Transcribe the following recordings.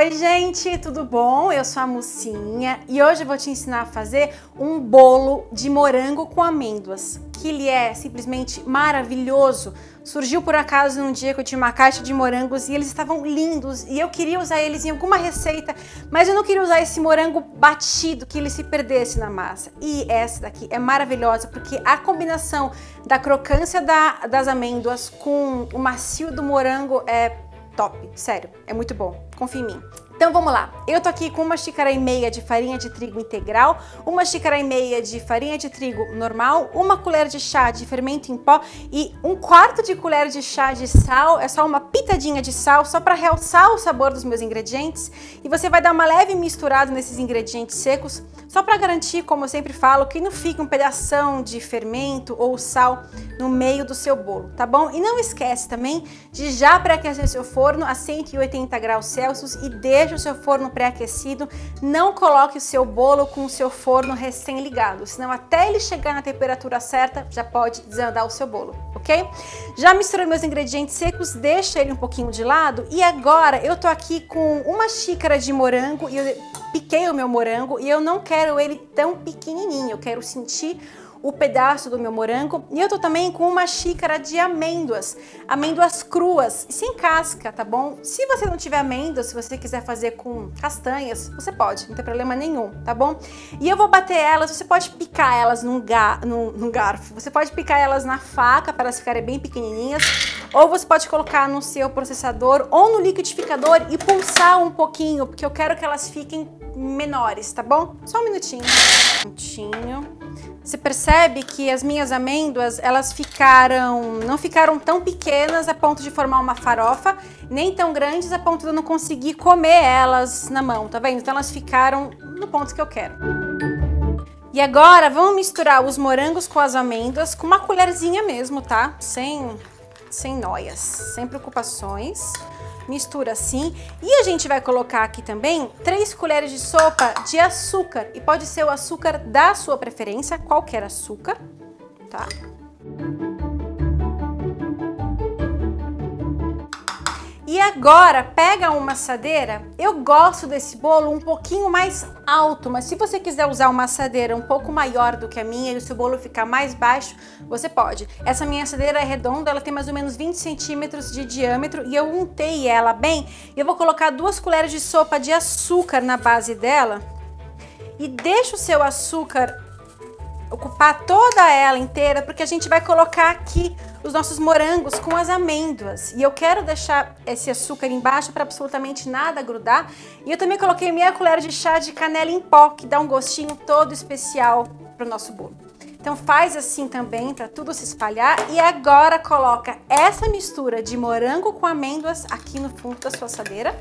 Oi gente, tudo bom? Eu sou a Mucinha e hoje eu vou te ensinar a fazer um bolo de morango com amêndoas, que ele é simplesmente maravilhoso. Surgiu por acaso num dia que eu tinha uma caixa de morangos e eles estavam lindos e eu queria usar eles em alguma receita, mas eu não queria usar esse morango batido, que ele se perdesse na massa. E essa daqui é maravilhosa porque a combinação da crocância das amêndoas com o macio do morango é top, sério, é muito bom, confia em mim. Então vamos lá, eu tô aqui com 1,5 xícaras de farinha de trigo integral, 1,5 xícaras de farinha de trigo normal, 1 colher de chá de fermento em pó e 1/4 de colher de chá de sal, é só uma pitadinha de sal, só para realçar o sabor dos meus ingredientes. E você vai dar uma leve misturada nesses ingredientes secos, só para garantir, como eu sempre falo, que não fique um pedação de fermento ou sal no meio do seu bolo, tá bom? E não esquece também de já pré-aquecer seu forno a 180 graus Celsius e deixe o seu forno pré-aquecido. Não coloque o seu bolo com o seu forno recém-ligado, senão até ele chegar na temperatura certa já pode desandar o seu bolo, ok? Já misturei meus ingredientes secos, deixa ele um pouquinho de lado e agora eu tô aqui com 1 xícara de morango e eu piquei o meu morango e eu não quero ele tão pequenininho, eu quero sentir o pedaço do meu morango. E eu tô também com 1 xícara de amêndoas cruas, sem casca, tá bom? Se você não tiver amêndoas, se você quiser fazer com castanhas, você pode, não tem problema nenhum, tá bom? E eu vou bater elas, você pode picar elas num garfo, você pode picar elas na faca para elas ficarem bem pequenininhas, ou você pode colocar no seu processador ou no liquidificador e pulsar um pouquinho, porque eu quero que elas fiquem menores, tá bom? Só um minutinho. Você percebe que as minhas amêndoas, elas não ficaram tão pequenas a ponto de formar uma farofa, nem tão grandes a ponto de eu não conseguir comer elas na mão, tá vendo? Então elas ficaram no ponto que eu quero. E agora vamos misturar os morangos com as amêndoas com uma colherzinha mesmo, tá? Sem noias, sem preocupações. Mistura assim e a gente vai colocar aqui também 3 colheres de sopa de açúcar e pode ser o açúcar da sua preferência, qualquer açúcar, tá? E agora pega uma assadeira. Eu gosto desse bolo um pouquinho mais alto, mas se você quiser usar uma assadeira um pouco maior do que a minha e o seu bolo ficar mais baixo, você pode. Essa minha assadeira é redonda, ela tem mais ou menos 20 centímetros de diâmetro e eu untei ela bem. E eu vou colocar 2 colheres de sopa de açúcar na base dela e deixa o seu açúcar ocupar toda ela inteira, porque a gente vai colocar aqui os nossos morangos com as amêndoas. E eu quero deixar esse açúcar embaixo para absolutamente nada grudar. E eu também coloquei meia colher de chá de canela em pó, que dá um gostinho todo especial para o nosso bolo. Então faz assim também para tudo se espalhar. E agora coloca essa mistura de morango com amêndoas aqui no fundo da sua assadeira.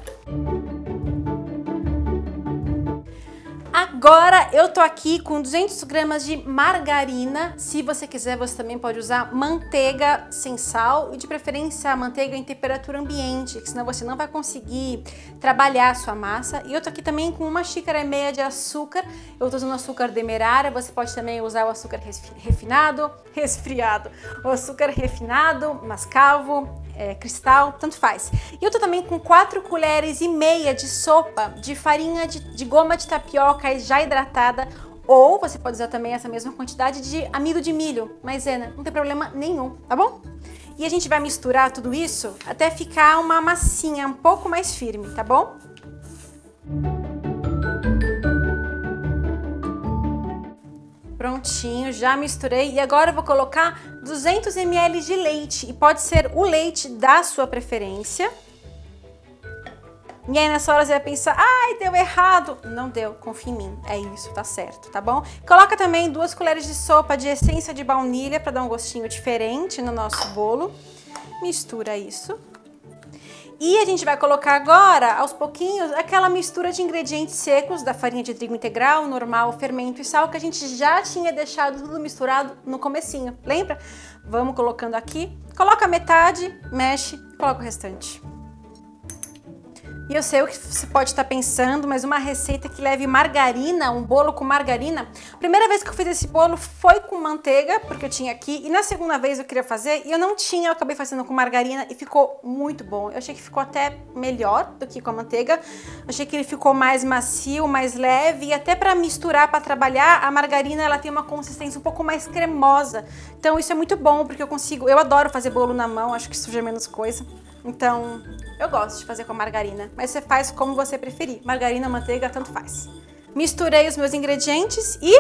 Agora eu tô aqui com 200 gramas de margarina. Se você quiser, você também pode usar manteiga sem sal e de preferência manteiga em temperatura ambiente, que senão você não vai conseguir trabalhar a sua massa. E eu tô aqui também com 1,5 xícaras de açúcar. Eu tô usando açúcar demerara, você pode também usar o açúcar resfriado, o açúcar refinado, mascavo, cristal, tanto faz. E eu tô também com 4,5 colheres de sopa de farinha de goma de tapioca já hidratada, ou você pode usar também essa mesma quantidade de amido de milho, maisena, não tem problema nenhum, tá bom? E a gente vai misturar tudo isso até ficar uma massinha um pouco mais firme, tá bom? Prontinho, já misturei e agora eu vou colocar 200 ml de leite e pode ser o leite da sua preferência. E aí nessa hora você vai pensar, ai, deu errado. Não deu, confia em mim, é isso, tá certo, tá bom? Coloca também 2 colheres de sopa de essência de baunilha para dar um gostinho diferente no nosso bolo. Mistura isso. E a gente vai colocar agora, aos pouquinhos, aquela mistura de ingredientes secos da farinha de trigo integral, normal, fermento e sal que a gente já tinha deixado tudo misturado no comecinho, lembra? Vamos colocando aqui, coloca metade, mexe, coloca o restante. E eu sei o que você pode estar pensando, mas uma receita que leve margarina, um bolo com margarina. A primeira vez que eu fiz esse bolo foi com manteiga, porque eu tinha aqui, e na segunda vez eu queria fazer e eu não tinha, eu acabei fazendo com margarina e ficou muito bom. Eu achei que ficou até melhor do que com a manteiga. Eu achei que ele ficou mais macio, mais leve, e até para misturar, para trabalhar, a margarina ela tem uma consistência um pouco mais cremosa. Então isso é muito bom, porque eu adoro fazer bolo na mão, acho que suja menos coisa. Então, eu gosto de fazer com a margarina, mas você faz como você preferir. Margarina, manteiga, tanto faz. Misturei os meus ingredientes e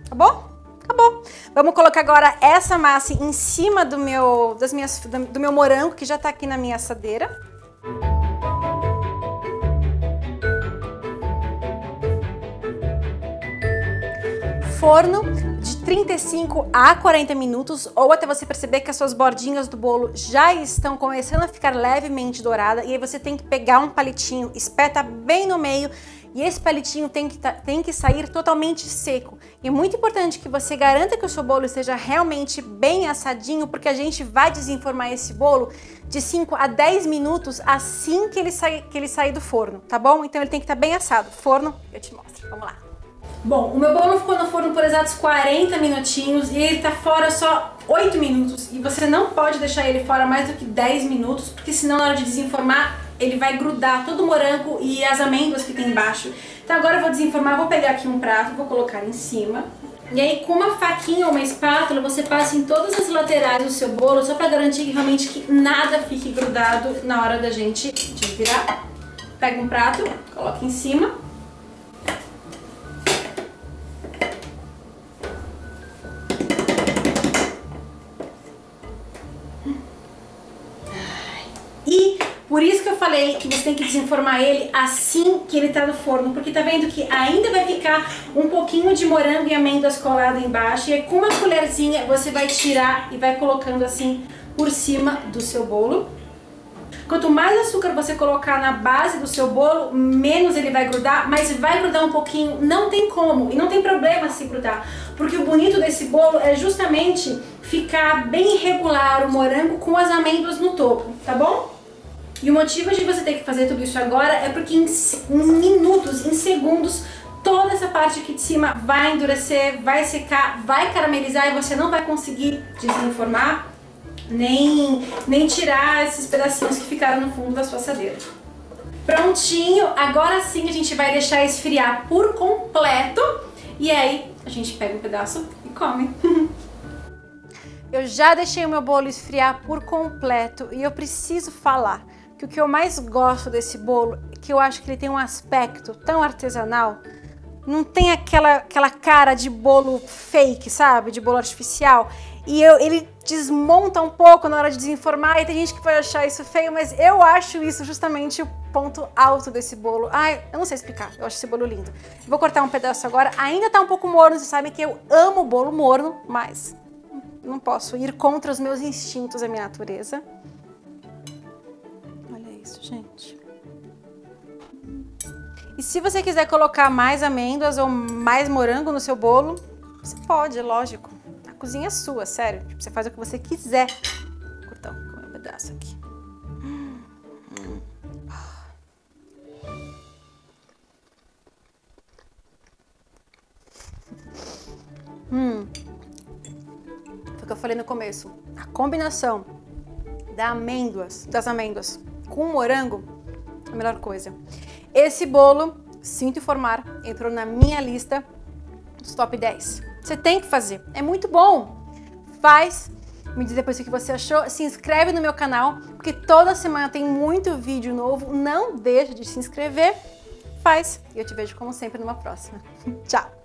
acabou? Acabou. Vamos colocar agora essa massa em cima do meu morango, que já tá aqui na minha assadeira. Forno de 35 a 40 minutos, ou até você perceber que as suas bordinhas do bolo já estão começando a ficar levemente dourada, e aí você tem que pegar um palitinho, espeta bem no meio, e esse palitinho tem que sair totalmente seco. E é muito importante que você garanta que o seu bolo esteja realmente bem assadinho, porque a gente vai desenformar esse bolo de 5 a 10 minutos assim que ele sair do forno, tá bom? Então ele tem que estar bem assado. Forno, eu te mostro. Vamos lá. Bom, o meu bolo ficou no forno por exatos 40 minutinhos e ele tá fora só 8 minutos. E você não pode deixar ele fora mais do que 10 minutos, porque senão na hora de desenformar ele vai grudar todo o morango e as amêndoas que tem embaixo. Então agora eu vou desenformar, vou pegar aqui um prato, vou colocar em cima. E aí com uma faquinha ou uma espátula você passa em todas as laterais do seu bolo, só pra garantir que realmente que nada fique grudado na hora da gente virar. Pega um prato, coloca em cima. E por isso que eu falei que você tem que desenformar ele assim que ele tá no forno, porque tá vendo que ainda vai ficar um pouquinho de morango e amêndoas colado embaixo, e aí com uma colherzinha você vai tirar e vai colocando assim por cima do seu bolo. Quanto mais açúcar você colocar na base do seu bolo, menos ele vai grudar, mas vai grudar um pouquinho, não tem como, e não tem problema se grudar, porque o bonito desse bolo é justamente ficar bem irregular o morango com as amêndoas no topo, tá bom? E o motivo de você ter que fazer tudo isso agora é porque em minutos, em segundos, toda essa parte aqui de cima vai endurecer, vai secar, vai caramelizar e você não vai conseguir desenformar nem tirar esses pedacinhos que ficaram no fundo da sua assadeira. Prontinho, agora sim a gente vai deixar esfriar por completo e aí a gente pega um pedaço e come. Eu já deixei o meu bolo esfriar por completo e eu preciso falar que o que eu mais gosto desse bolo é que eu acho que ele tem um aspecto tão artesanal, não tem aquela cara de bolo fake, sabe? De bolo artificial. E ele desmonta um pouco na hora de desenformar, e tem gente que vai achar isso feio, mas eu acho isso justamente o ponto alto desse bolo. Ai, eu não sei explicar, eu acho esse bolo lindo. Vou cortar um pedaço agora, ainda tá um pouco morno, vocês sabem que eu amo bolo morno, mas não posso ir contra os meus instintos, a minha natureza. Olha isso, gente. E se você quiser colocar mais amêndoas ou mais morango no seu bolo, você pode, é lógico. A cozinha é sua, sério. Você faz o que você quiser. Vou cortar um pedaço aqui. Foi o que eu falei no começo. A combinação das amêndoas com o morango é a melhor coisa. Esse bolo, sinto informar, entrou na minha lista dos top 10. Você tem que fazer, é muito bom. Faz, me diz depois o que você achou, se inscreve no meu canal, porque toda semana tem muito vídeo novo, não deixa de se inscrever. Faz, e eu te vejo como sempre numa próxima. Tchau!